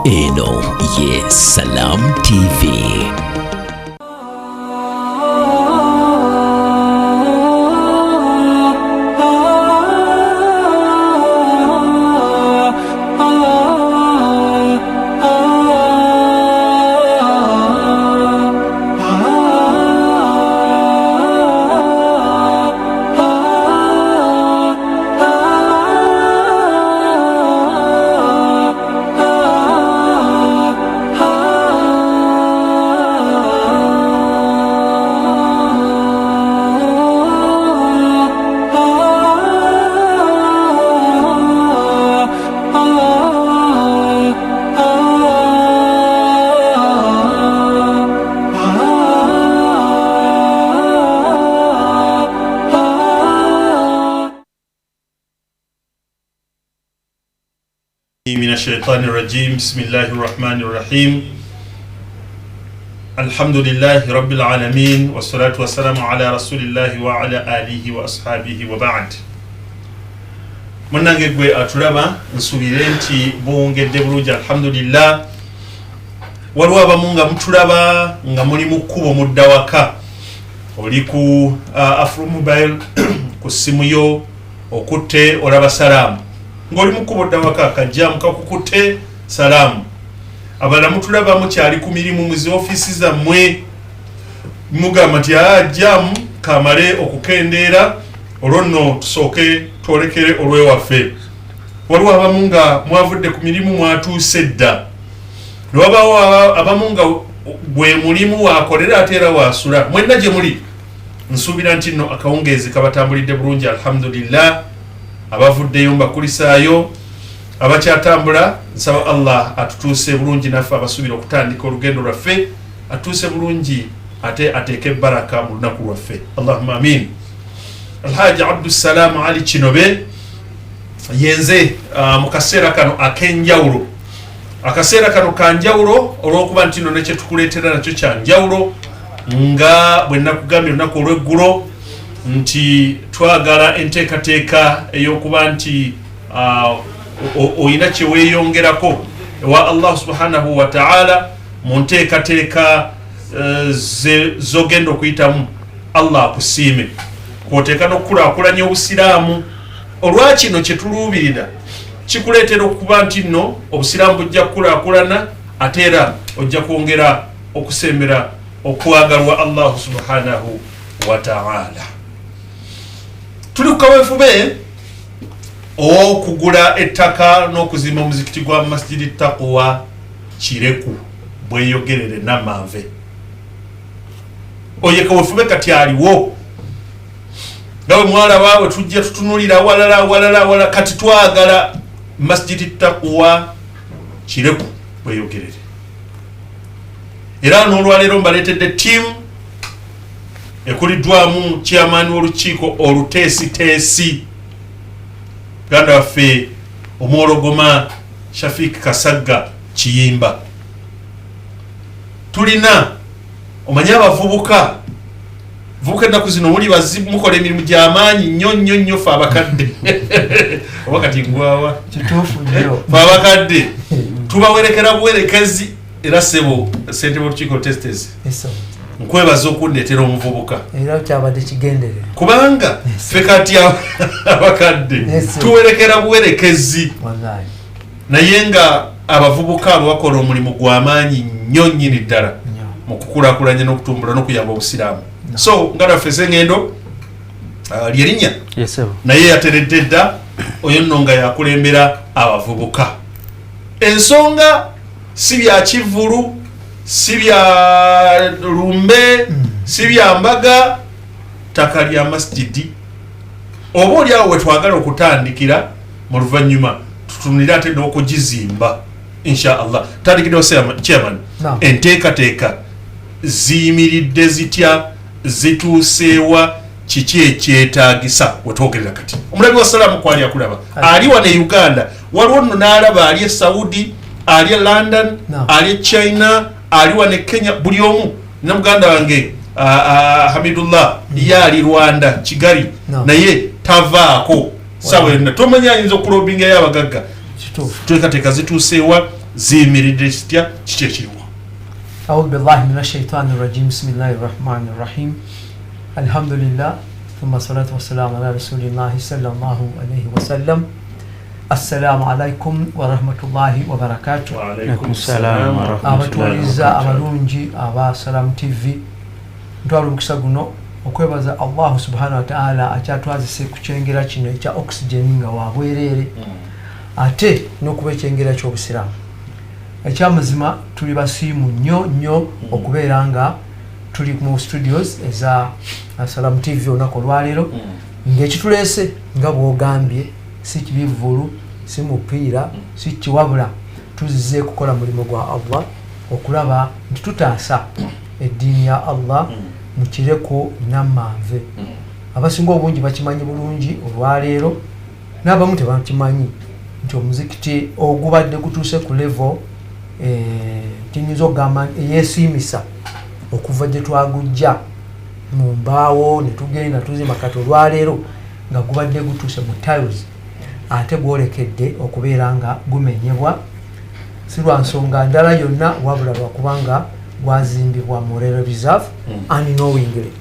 eno ye Salam TV. من الشيطان الرجيم بسم الله الرحمن الرحيم الحمد لله رب العالمين والصلاة والسلام على رسول الله وعلى آله وأصحابه وبعد منange gwe atulaba nsubire nti bongedde bulungi alhamdulillah waliwo abamu nga mutulaba nga muli mu kkubo mudda waka oli ku Afro Mobile ku simu yo okutte olaba salaamu ngoli mukubo dawaka kajamu kakukute salamu abala mutulaba mukyali ku mirimu mu office za mwe mugamba ti jamu kamale okukendeera olonno tusoke twolekere olwe waffe waliwo abamu nga mwavudde ku mirimu mwatuuse dda lwabawo abamu nga gwe mulimu wakolera ate era wasula mwenna gye muli nsuubira nti nno akawungeezi kabatambulidde bulungi alhamdulillah abavuddeyo mbakulisaayo abakyatambula nsaba Allah atutuuse bulungi naffe abasuubira okutandika olugendo lwaffe atuuse bulungi ate ateeke baraka mu lunaku lwaffe Allahumma amin. Alhaji Abdussalam Ali Kinobe yenze mu kaseera kano ak'enjawulo akaseera kano kanjawulo olw'okuba nti nno nekye tukuleetera nakyo kyanjawulo nga bwe nakugambye olunaku olw'eggulo nti twagala enteekateeka ey'okuba nti oyina kye weeyongerako ewa Allah subhanahu wa ta'ala mu nteekateeka z'ogenda okuyitamu Allah akusiime kw'oteeka n'okukulaakulanya obusiraamu olwa kino kye tuluubirira kikuleetera okuba nti nno obusiraamu bujja kukulaakulana ate era ojja kwongera okusembera okwagalwa Allah subhanahu wa ta'ala. Tuli ku kaweefube okugula ettaka n'okuzimba omuzikiti gwa Masjidi Taqwa Kireku bweyogerere Namanve. Oye kaweefube kati aliwo gawe mwala waawe tujja tutunulira walala kati twagala Masjidi Taqwa Kireku bweyogerere era n'olwaleero mbaleetedde ttiimu ekuliddwamu chairman w'olukiiko oluteesiteesi ganda waffe omwologoma Shafik Kasagga Kiyimba. Tulina omanya abavubuka ennaku zino muli bazibu mukola emirimu gy'amaanyi nnyo ffe abakadde oba kati ngwawa ffe abakadde tubawerekera buwerekezi era ssebo ssentebe w'olukiiko oluteesiteesi nkwebaza okundeetera omuvubuka era kyabadde kigenderera kubanga ffe kati abakadde tuwerekera buwerekezi naye nga abavubuka abo bakola omulimu gw'amaanyi nnyo nnyini ddala mu kukulaakulanya n'okutumbula n'okuyamba obusiraamu. So nga naffe Sengendo lyerinnya naye yateredde dda oyo nno nga yakulembera abavubuka. Ensonga si bya Kivulu si bya Lumbe si bya Mbaga, ttaka lya masjidi oba oli awo wetwagala okutandikira mu luvannyuma tutunulira ate n'okugizimba insha Allah. Tandikiddewo chairman enteekateeka ziyimiridde zitya zituuseewa kiki ekyetaagisa wetwogerera kati omulabi wa salaamu kwali akulaba ali wano e Uganda waliwo nno n'alaba ali e Saudi ali e London ali e China ali wano e Kenya buli omu na muganda wange Hamidullah ye ali Rwanda Kigali naye tavaako sawa yonna tomanya ayinza okulobinga y'abagagga tweekateeka zituuseewa ziyimiridde zitya kiki ekiriwo? أعوذ بالله من الشيطان الرجيم بسم الله الرحمن الرحيم الحمد لله ثم الصلاة والسلام على رسول الله صلى الله عليه وسلم السلام عليكم ورحمة الله وبركاته. وعليكم السلام ورحمة الله abatuwuliriza abalungi aba Salam TV ntwala omukisa guno okwebaza Allah subhanahu wa ta'ala akyatwazise ku kyengera kino ekya oxygen nga wabwereere ate n'okuba ekyengera ky'obusiraamu ekyamazima tuli basiimu nnyo okubeera nga tuli mu studios eza Salam TV olunaku olwaleero ng'ekituleese nga bw'ogambye si kibivulu si mupiira si kiwabula tuzize kukola mulimu gwa Allah okulaba nti tutaasa eddiini ya Allah mukireko nammanve abasinga obungi bakimanyi bulungi olwaleero n'abamu tebakimanyi nti omuzikiti ogubadde gutuuse ku level tinyinza okugamba eyeesiimisa okuva gye twagujja mu mbaawo ne tugenda tuzimba kati olwaleero nga gubadde gutuuse mu tiles ate gwolekedde okubeera nga gumenyebwa si lwa nsonga ndala yonna wabula lwakubanga gwazimbibwa mu Royal Reserve unknowingly.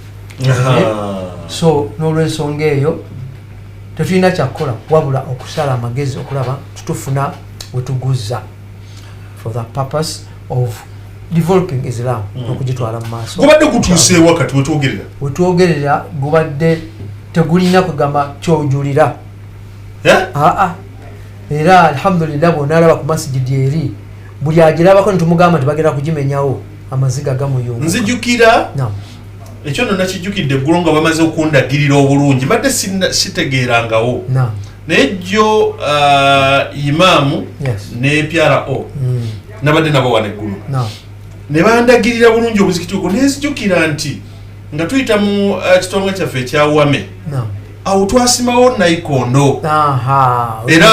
So n'olw'ensonga eyo tetulina kyakukola wabula okusala amagezi okulaba tutufuna wetuguzza for the purpose of developing Islam okugitwala mu maaso. Gubadde gutuuse wakati wetwogerera gubadde tegulina kugamba kyojulira. Era alhamdulillah bw'onaalaba ku masjidi eri buli agirabako nitumugamba nti bagenda kugimenyawo amaziga gamuyunga. Nzijukira ekyo nno nakijjukidde eggulu nga bamaze okundagirira obulungi badde sitegeerangawo naye jjo imaamu ne PRO nabadde nabo wana eggulu ne bandagirira bulungi obuzikiti ogwo nenzijukira nti nga tuyita mu kitongole kyaffe ekyawame awo twasimawo nayikondo era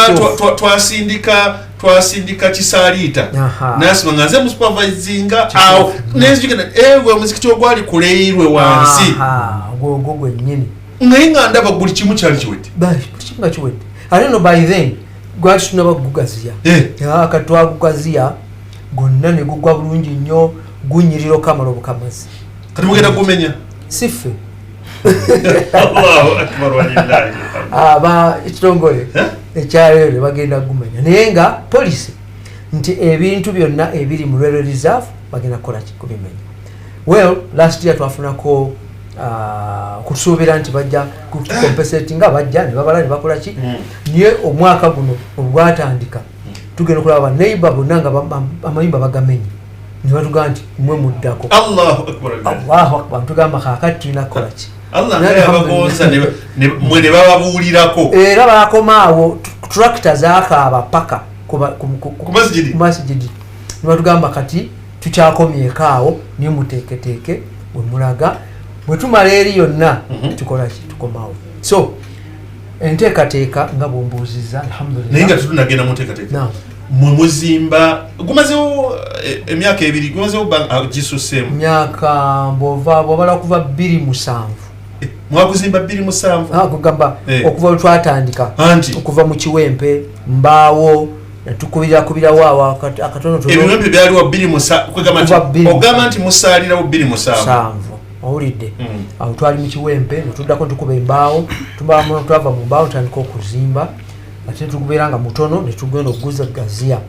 twasindika kisaliita nasima nga nze musupervisinga awo nenzijukira ewe omuzikiti ogwali kuleirwe wansi ogwo gwennyini naye nga ndaba buli kimu kyali kiwedde ate no by then gwali tunaba kugugaziya kati twagugaziya gonna ne gugwa bulungi nnyo gunyirira okamala obukamazi kati mugenda kumenya siffe Allahu akbar walillahi ekitongole ekyaleero bagenda kumenya naye nga polisi nti ebintu byonna ebiri mu Royal Reserve bagenda kukola kubimenya. Well, last year twafunako kusuubira nti bajja kucompensate nga bajja ne babala ne bakola ki niye omwaka guno obwatandika tugenda okulaba neighbor bonna nga amayimba bagamenye ne batugamba nti mwe muddako. Allahu akbar tugamba kakati tulina kukola ki Allah n'abagonza mwe ne bababuulirako era bakomaawo tractor zaakaaba paka ku masjidi ne batugamba kati tukyakomyeko awo niye muteeketeeke bwe mulaga bwe tumala eri yonna tukola ki tukomawo. So enteekateeka nga bwombuuzizza alhamdulillah naye nga tetunagenda mu nteekateeka mwe muzimba gumazewo emyaka ebiri gumazewo gisuseemu myaka bw'obala kuva 2007 mwakuzimba 2007 kugamba okuva lwetwatandika okuva mu Kiwempe mbaawo tukubirawo awo akatono ebiwempe byaliwo 2007 ogamba nti musaalirawo 2007 owulidde awo twali mu Kiwempe netuddako tukuba embaawo twava mu mbaawo tutandika okuzimba ate tukubeera nga mutono netugenda okuguza gaziya.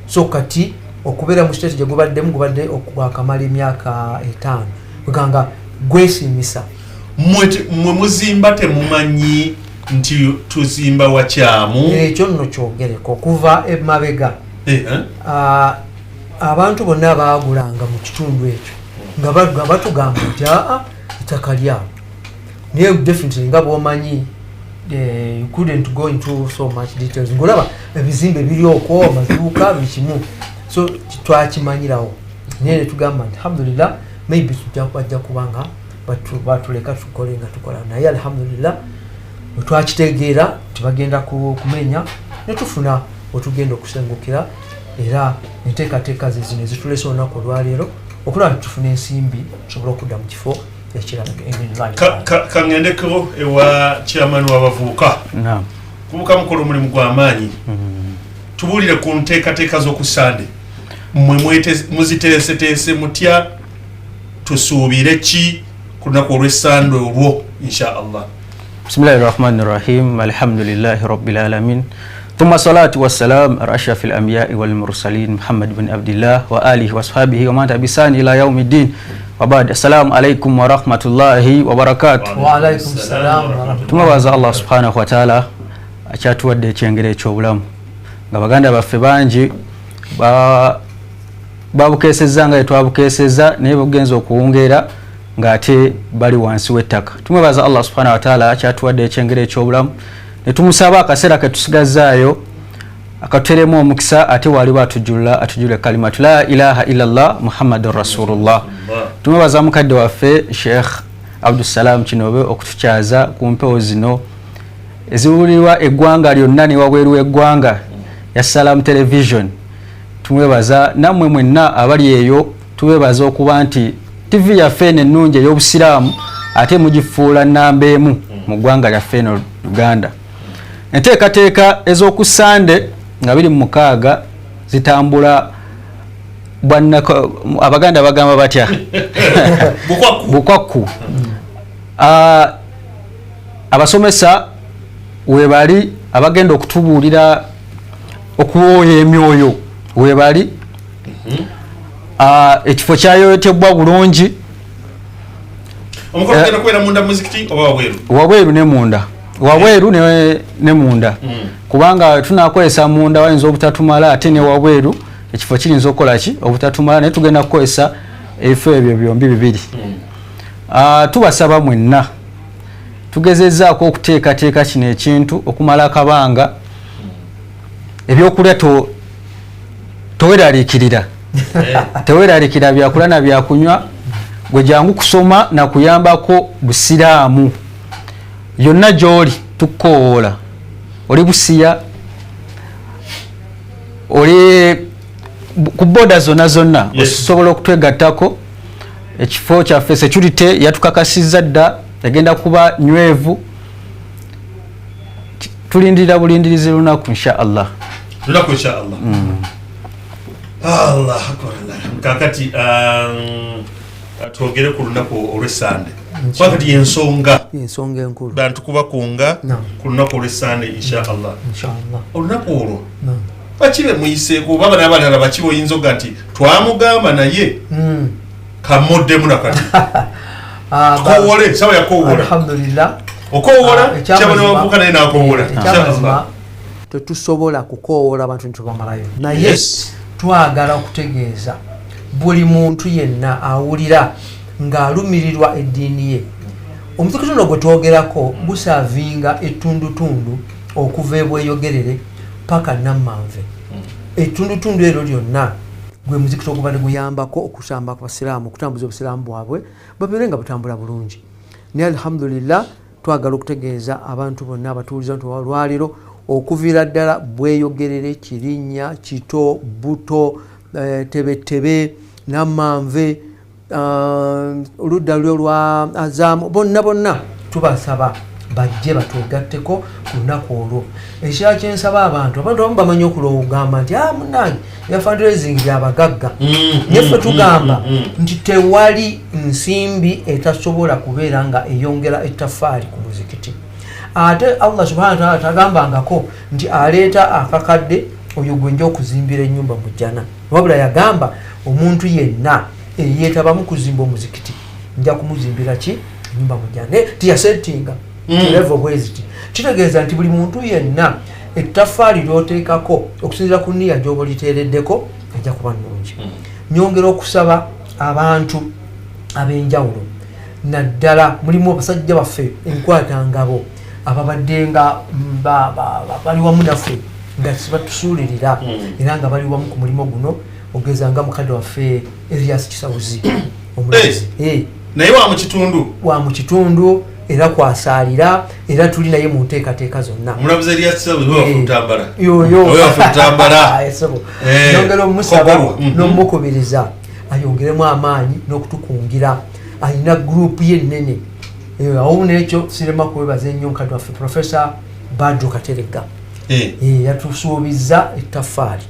So kati okubeera mu state gye gubadde okwakamala emyaka 5 kweganga gwesiimisa. Mwe muzimba temumanyi nti tuzimba wakyamu ekyo nno kyogereko okuva emabega abantu bonna baagulanga mu kitundu ekyo nga batugamba nti ettaka lyabo naye definitely nga bwomanyi you couldn't go into so much details ngolaba ebizimbe biri okwo amaduuka bikimu so twakimanyirawo naye netugamba nti alhamdulillah maybe tujja kubanga batuleka tukole nga tukola naye alhamdulillah twakitegeera tibagenda kumenya netufuna otugenda okusengukira era enteekateeka zezino ezitulesa olunaku olwaleero okulaba tufuna ensimbi tusobole okudda mu kifo ekirala. Kangendeko ewa chairman w'abavubuka kubuka mukola omulimu gw'amaanyi tubulire ku nteekateeka z'oku Sande mmwe muziteeseteese mutya tusuubire ki ku lunaku olw'Essande olwo insha Allah. Bismillahirrahmanirrahim. Alhamdulillahi rabbil alamin. Thumma salatu wassalam ala ashrafil anbiya'i wal mursalin Muhammad bin Abdillah wa alihi wa sahbihi wa man tabi'ani ila yaumiddin. Wa ba'd. Assalamu alaikum wa rahmatullahi wa barakatuh. Wa alaikum salam wa rahmatullahi. Tumabaza Allah subhanahu wa ta'ala akyatuwadde ekyengere eky'obulamu nga baganda baffe bangi babukeesezza nga twabukesezza naye bugenza okuwungeera ng'ate bali wansi w'ettaka. Tumwebaza Allah subhanahu wa ta'ala akyatuwadde ekyengere eky'obulamu ne tumusaba akaseera ke tusigazaayo akatuteremu omukisa ate waliwo atujjule kalimatu la ilaha illallah muhammadur rasulullah. Tumwebaza mukadde waffe Sheikh Abdussalam Kinobe okutukyaza ku mpewo zino eziwulirwa eggwanga lyonna ne wabweru w'eggwanga ya Salam Television. Tumwebaza nammwe mwenna abali eyo tuwebaza okuba nti TV yaffe ennungi ey'obusiraamu ate mugifuula nnamba emu mu ggwanga lyaffe eno Uganda. Enteekateeka ez'oku Sande nga 26 zitambula abaganda bagamba batya bukwaku. Abasomesa webali abagenda okutubuulira okuwooya emyoyo webali. Ekifo kyayoyotebwa bulungi omukolo kwera munda muzikiti oba wabweru wabweru ne munda wabweru ne munda kubanga tunakozesa munda wayinza obutatumala ate ne wabweru ekifo kirinza okukola ki obutatumala naye tugenda kukozesa ebifo ebyo byombi bibiri. Tubasaba mwenna tugezezzaako okuteekateeka kino ekintu okumala akabanga ebyokulya toweraliikirira teweraliikirira byakula na byakunywa gwe jangu kusoma na kuyambako busiraamu yonna gy'oli tukkowoola oli busiya oli ku booda zonna osobola okutwegattako. Ekifo kyaffe security yatukakasizza dda yagenda kuba nywevu. Tulindirira bulindirizi lunaku insha Allah. Lunaku insha Allah. Allah akbar. Kakati twogere ku lunaku olw'Essande. Wakati ensonga enkulu bantu kuba kunga ku lunaku olw'Essande insha Allah. Olunaku olwo bakibe muyiseeko baba n'abalala bakibe oyinza ogga nti twamugamba naye kamuddemu nakati kowole sawa yakowola alhamdulillah okowola kyabona wavuka naye nakowola kyabazima tetusobola kukowoola abantu ntibamalayo naye twagala okutegeeza buli muntu yenna awulira ng'alumirirwa eddiini ye omuzikiti guno gwe twogerako gusaavinga ettundutundu okuva ebweyogerere paka Nammanve. Ettundutundu ero lyonna gwe muzikiti ogubadde guyambako okusamba abasiraamu okutambuza obusiraamu bwabwe babeere nga butambula bulungi. Naye alhamdulillah twagala okutegeeza abantu bonna abatuuliza nti olwaliro okuviira ddala bweyogerere Kirinnya Kito Buto Tebetebe Nammanve oludda lulyo lwa Azaamu bonna tubasaba bajje batwegatteko ku lunaku olwo. Ekirala kyensaba abantu abamu bamanyi okulowogamba nti munange ya fundraising y'abagagga neffe tugamba nti tewali nsimbi etasobola kubeera nga eyongera ettaffaali ku muzikiti. Ate Allah subhanahu wa ta'ala tagambangako nti aleeta akakadde oyo gwenja okuzimbira ennyumba mu jjana, wabula yagamba omuntu yenna eyeetabamu kuzimba omuzikiti nja kumuzimbira ki ennyumba mu jjana. Tiyasettinga level bweziti kitegeeza nti buli muntu yenna ettaffaali lyoteekako okusinziira ku nniya gy'oba oliteereddeko ejja kuba nnungi. Nyongera okusaba abantu ab'enjawulo naddala mulimu abasajja baffe enkwatangabo ababadde nga bali wamu naffe nga batusuulirira era nga bali wamu ku mulimu guno ogeza nga mukadde waffe Elias Kisawuzi omulazi naye wa mu kitundu era kwasaalira era tuli naye mu nteekateeka zonna. Mulabuzi Elias Kisawuzi wafutambala yongera omusaba n'omukubiriza ayongeremu amaanyi n'okutukungira. Alina gurupu ye nnene awo n'ekyo sirema kwebaza ennyo mukadde waffe Professor Badru Kateregga yatusuubiza ettaffaali.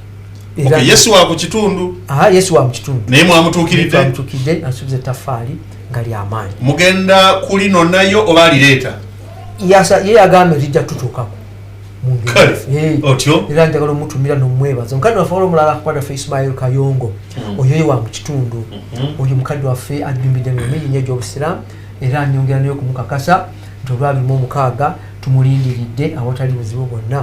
Yesu wa ku kitundu. Yesu wa mu kitundu. Naye mwamutuukiridde. Amutuukidde asuubiza ettaffaali nga ly'amaanyi. Mugenda kulino nayo oba alireeta? Ye yagambye lijja tutuukako. Otyo era njagala omutumira n'omwebaza mukadde waffe olwomulala akukwata ffe Ismail Kayongo oyo ye wa mu kitundu oyo mukadde waffe addumbidde mu minnya gy'obusiraamu era nyongera nayo kumukakasa nti olwabirimu 6 tumulindiridde awatali buzibu bwonna.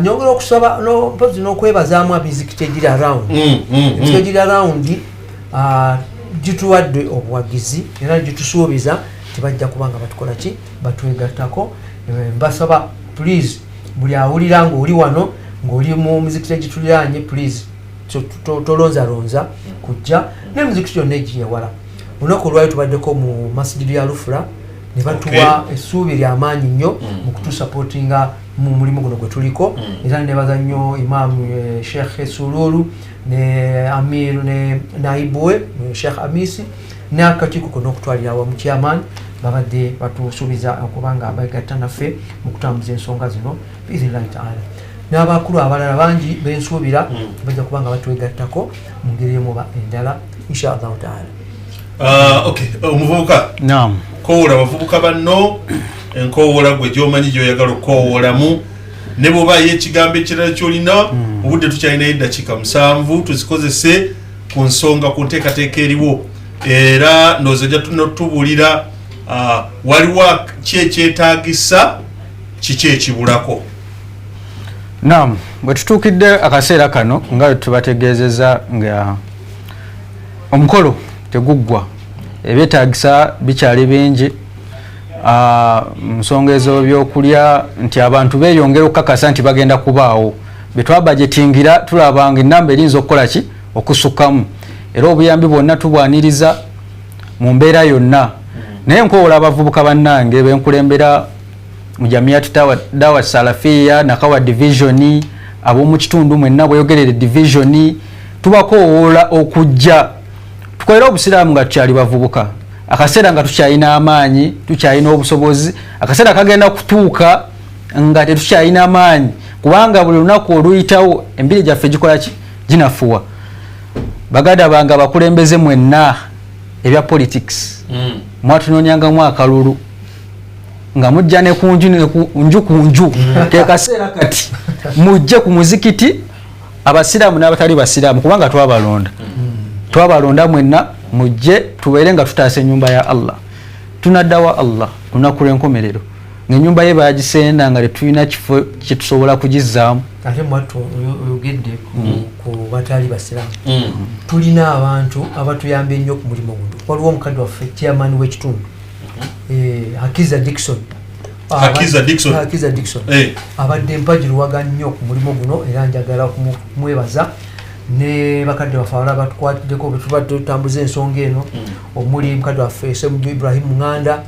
Nyongera okusaba mpozi n'okwebazaamu abizikiti egiri around emizikiti egiri around gituwadde obuwagizi era gitusuubiza tibajja kubanga batukola ki batwegattako. Mbasaba please buli awulira ng'oli wano ng'oli mu mizikiti egituliranye please tolonzalonza kujja n'emizikiti yonna egiri ewala. Olunaku olwali tubaddeko mu masjidi ya Lufura ne batuwa essuubi ly'amaanyi nnyo mu kutusapootinga mu mulimu guno gwe tuliko era nebaza nnyo Imaamu Sheikh Sululu ne Amir ne Naibwe Sheikh Amisi n'akakiiko konna okutwalira awamu chairman babadde batusuubiza okubanga abegatta naffe mu kutambuza ensonga zino biiznillahi taala. N'abakulu abalala bangi bensuubira bajja kubanga batwegattako mu ngeri emu oba endala inshallah taala. Omuvubuka kowoola abavubuka banno enkowoola gwe gy'omanyi gy'oyagala okukowoolamu ne bw'oba y'ekigambo ekirala ky'olina obudde tukyalinayo eddakiika 7 tuzikozese ku nsonga ku nteekateeka eriwo era ndowooza ojja tutubuulira waliwo ki ekyetaagisa kiki ekibulako. Bwe tutuukidde akaseera kano nga tubategeezezza nga omukolo teguggwa ebyetaagisa bikyali bingi nsonga ezo byokulya nti abantu beeyongera okukakasa nti bagenda kubaawo bye twabajetingira tulabanga ennamba erinza okukola ki okusukkamu era obuyambi bwonna tubwaniriza mu mbeera yonna. Naye nkowoola abavubuka bannange benkulembera mu Jamiyatu Dawa Salafiya Nakawa Division ab'omu kitundu mwenna bweyogerere division tubakoowoola okujja tukolera obusiraamu nga tukyali bavubuka akaseera nga tukyalina amaanyi tukyalina obusobozi akaseera kagenda kutuuka nga tetukyalina amaanyi kubanga buli lunaku oluyitawo embiri gyaffe gikola ki ginafuwa. Bagada bange abakulembeze mwenna ebya politics mwatunoonyangamu akalulu nga mujja ne kunju kunju ke kaseera kati mujje ku muzikiti abasiraamu n'abatali basiraamu kubanga twabalonda mwenna mujje tubeere nga tutaasa ennyumba ya Allah tunaddawa Allah lunaku lw'enkomerero ng'ennyumba ye bagisenda nga tetulina kifo kyetusobola kugizzaamu. Ate mwattu oyogedde ku batali basiraamu tulina abantu abatuyamba ennyo ku mulimu guno. Waliwo omukadde waffe chairman w'ekitundu Hakiza Dickson abadde mpajiruwaga nnyo ku mulimu guno era njagala kumwebaza ne bakadde waffe abalala batukwatiddeko bwe tuba tutambuza ensonga eno omuli mukadde waffe Ssemuju Ibrahim Nganda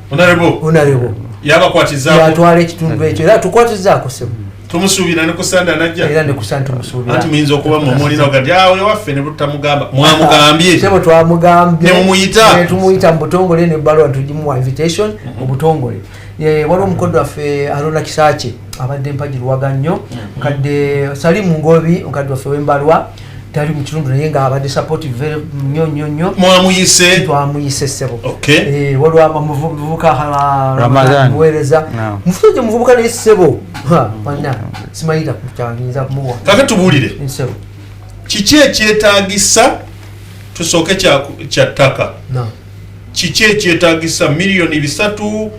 Honorable yatwala ekitundu ekyo era tukwatizaako Ssemuju tumusuubira ne kusanda najja era ne kusanda tumusuubira ati muyinza okuba mumulina ogati awe waffe ne tutamugamba mwamugambye sebo twamugambye ne mumuyita tumuyita mu butongole ne bbalwa tugimuwa invitation mu butongole. Waliwo omukodo waffe Arona Kisaache abadde mpajiruwaga nnyo nkadde Salimu Ngobi omukadde waffe w'embalwa tali mu kitundu naye nga abadde supportive nnyo mwamuyise twamuyise ssebo. Waliwo abamuvubuka Ramadan muweereza mufuje muvubuka naye ssebo bana simayita kukyanyinza kumuwa kaka tubuulire ssebo kiki ekyetaagisa tusooke kya ttaka kiki ekyetaagisa $3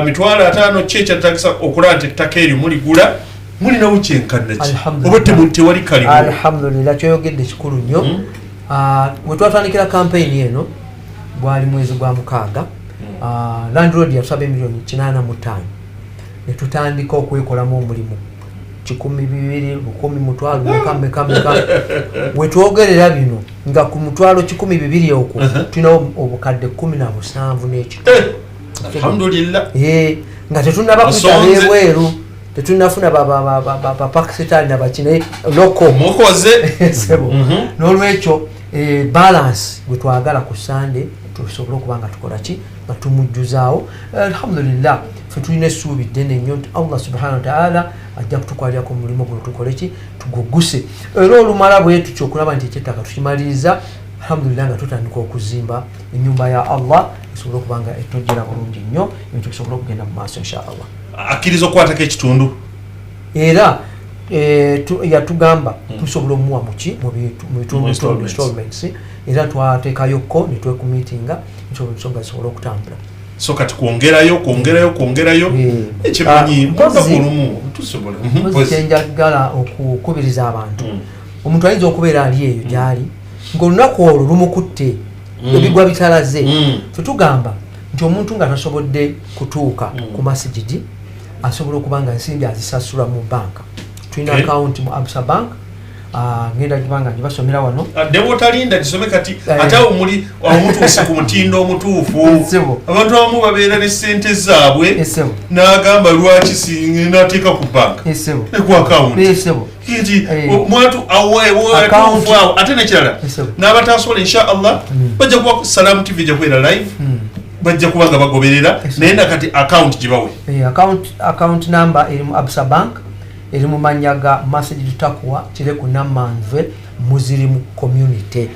mitwalo 5 ki ekyetaagisa okulaba nti ettaka eryo muligula mulinawo kyenkanaki oba tewali kaliwo. Alhamdulillah kyoyogedde kikulu nnyo. Bwe twatandikira kampeyini eno gwali mwezi gwa 6 landlord yatusaba $85 ne tutandika okwekolamu omulimu 1,200 1,000 wetwogerera bino nga ku mutwalo 1,200 okwo tulinawo obukadde 17 n'ekito. Alhamdulillah nga tetunaba kuyita ebweru tetunafuna bapakisitani nabakine loko mukoze sebo n'olwekyo balance gwe twagala ku Sunday tusobole okuba nga tukola ki nga tumujjuzaawo. Alhamdulillah ffe tulina essuubi ddene nnyo nti Allah subhanahu wa ta'ala ajja kutukwalirako omulimu guno tukoleki tuguguse. Era olumala bwe tutyo okulaba nti ekyettaka tukimaliriza, alhamdulillah nga tutandika okuzimba ennyumba ya Allah esobole okuba nga etojjera bulungi nnyo ebintu bisobole okugenda mu maaso inshallah. Akkiriza okukwatako ekitundu era yatugamba tusobola omuwa muki mu bitundu installments era twateekayoko ne twekumiitinga ensonga zisobole okutambula. So kati kwongerayo ekimanyi mpakulumu tusobola kyenjagala okukubiriza abantu. Omuntu ayinza okubeera ali eyo gyali ng'olunaku olwo lumukutte ebigwa bitalaze. Tetugamba nti omuntu nga tasobodde kutuuka ku masigidi asobola okuba nga ensimbi azisasula mu banka. Tulina account mu Absa Bank, ngenda gibanga gibasomera wano. Debotalinda disome kati ate omuli omutuuse ku mutindo omutuufu. Abantu abamu babeera ne ssente zaabwe n'agamba lwaki sinaateeka ku banka ne ku account. Kiti mwatu aweewo ate nekirala n'abatasobola inshallah bajja kuba Salam TV ejja kubeera live, bajja kuba nga bagoberera naye nakati account gibawe. Account number eri mu Absa Bank eri mu mannya ga Masjid Taqwa Kireku Namanve Muzirimu community.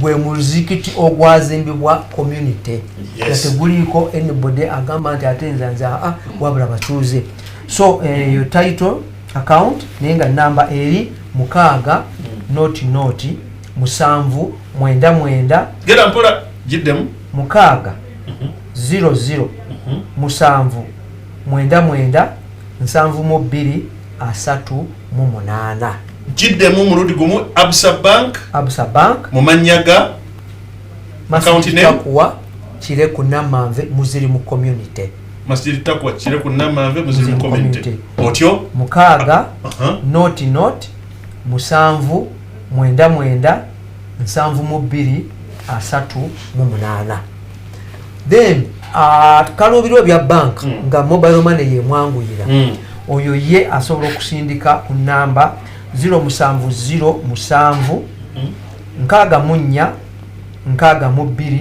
Gwe muzikiti ogwazimbibwa community. Yateguliko anybody agamba nti ate nzanza wabula batuuze. So your title account nenga number eri 6 musanvu mwenda mwenda gera mpola jiddemu 00 musanvu mwenda mwenda nsanvu mu 2 3 mu 8 jiddemu muludi gumu Absa Bank mu manyaga Masjid Taqwa Kireku Namanve Muzirimu community. Masjid Taqwa Kireku Namanve Muzirimu community. Otyo 6 musanvu mwenda mwenda nsanvu mu 2 3 mu 8. Then kalubirwa bya bank nga mobile money ye mwanguyira. Oyo ye asobola okusindika ku namba 070 nkaaga mu 4 nkaaga mu 2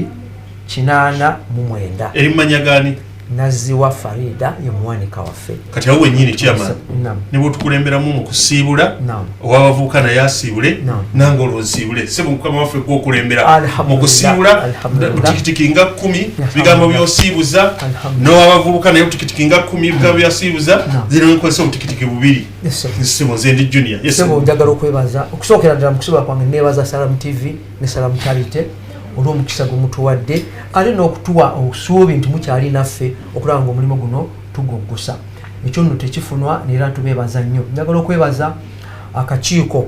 8 mu 9. Erimanya gani? Naziwa Farida ye muwanika waffe. Kati awo wenyini chairman. Nibo tukulemberamu mu kusiibula. Owabavuka na yasiibule nange olwosiibule. Sebo mukama waffe gwo kulembera mu kusiibula tikitiki nga 10 bigambo byosiibuza n'owabavuka naye tikitiki nga 10 bigambo byasiibuza zino nkozesa tikitiki bubiri. Sebo Zendi Junior. Yes. Sebo njagala okwebaza okusookera ddala mu kusiibula kwange neebaza Salam TV ne Salam Charity olw'omukisa gumutuwadde ate n'okutuwa obusuubi nti mukyali naffe okulaba ng'omulimu guno tuguggusa. Ekyo nno tekifunwa neera tubeebaza nnyo. Njagala okwebaza akakiiko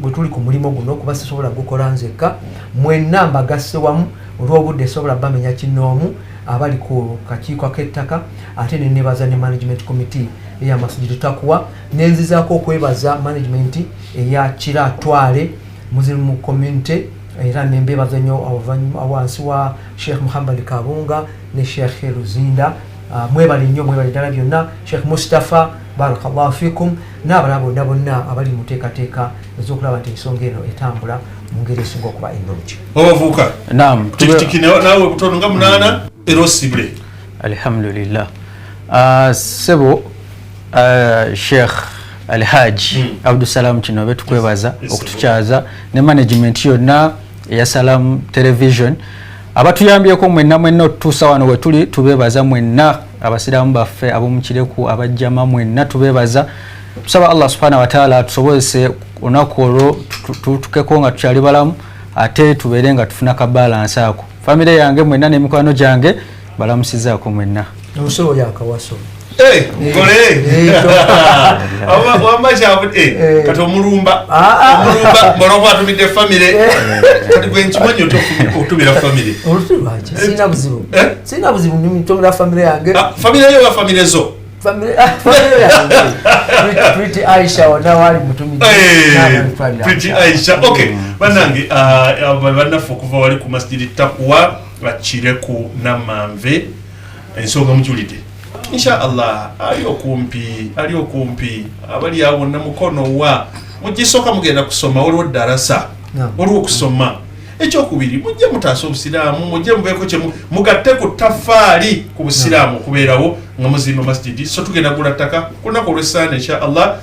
bwe tuli ku mulimu guno kuba sisobola gukola nzekka, mwenna mbagasse wamu olw'obudde sobola bamenya kinnoomu abali ku kakiiko ak'ettaka ate ne neebaza ne management committee eya Masjid Taqwa nenzizaako okwebaza management eya Kiratwale Muzirimu community era nembebaza nnyo awansi wa Sheikh Muhammad Kabunga ne Sheikh Luzinda. Mwebali nnyo mwebali ddala byonna Sheikh Mustafa barakallahu fikum n'abalala bonna abali mu teekateeka ez'okulaba nti ensonga eno etambula mu ngeri esinga okuba ennungi. Obavuka naam tikitiki naawe butono nga 8 era osibule alhamdulillah. Sebo Sheikh Alhaji Abdusalam Kinobe tukwebaza okutukyaza ne management yonna ya Salam Television abatuyambyeko mwenna otutuusa wano we tuli tubeebaza mwenna abasiraamu baffe ab'omu Kireku abajjama mwenna tubeebaza. Tusaba Allah subhanahu wa ta'ala tusobozese olunaku olwo tukeko nga tukyali balamu ate tubeere nga tufuna ka balance ako. Famire yange mwenna n'emikwano gyange balamusizaako mwenna. Obusobo yakawaso Gole wamba chabu kati omulumba morogo atumide family kati gwe nkimanyi otubira family olutulwaje sina buzibu ntumira family yange family yo ya family zo family Pretty Aisha wanawali mutumide Pretty Aisha. Okay banange banafu kuva wali ku Masjid Taqwa Kireku Namanve ensonga mujulide inshallah ali okumpi abali abo na mukono wa mugisoka mugenda kusoma olwo darasa olwo kusoma ekyokubiri mujje mutaasa obusiraamu mujje mubeeko kye mugatte ku tafaali ku busiraamu okubeerawo nga muzimba masjidi so tugenda gula ttaka ku lunaku olw'essaana insha allah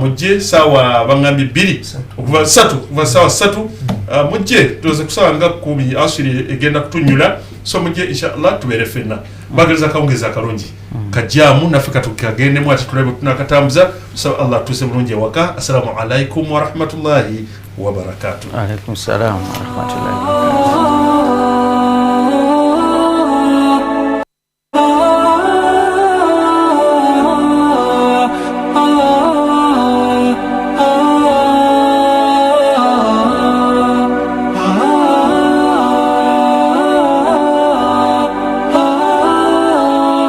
mujje saawa baŋŋambye 2 okuva 3 kuva saawa 3 mujje tuweze kusaawa nga 10 asiri egenda kutunyula so mujje insha allah tubeere ffenna bagaliza akawungezi akalungi kajjaamu naffe katukagendemu ati tulabe tunakatambuza tusaba allah tuuse bulungi ewaka assalamu alaikum warahmatullahi wabarakatuh. Alaikum salam warahmatullahi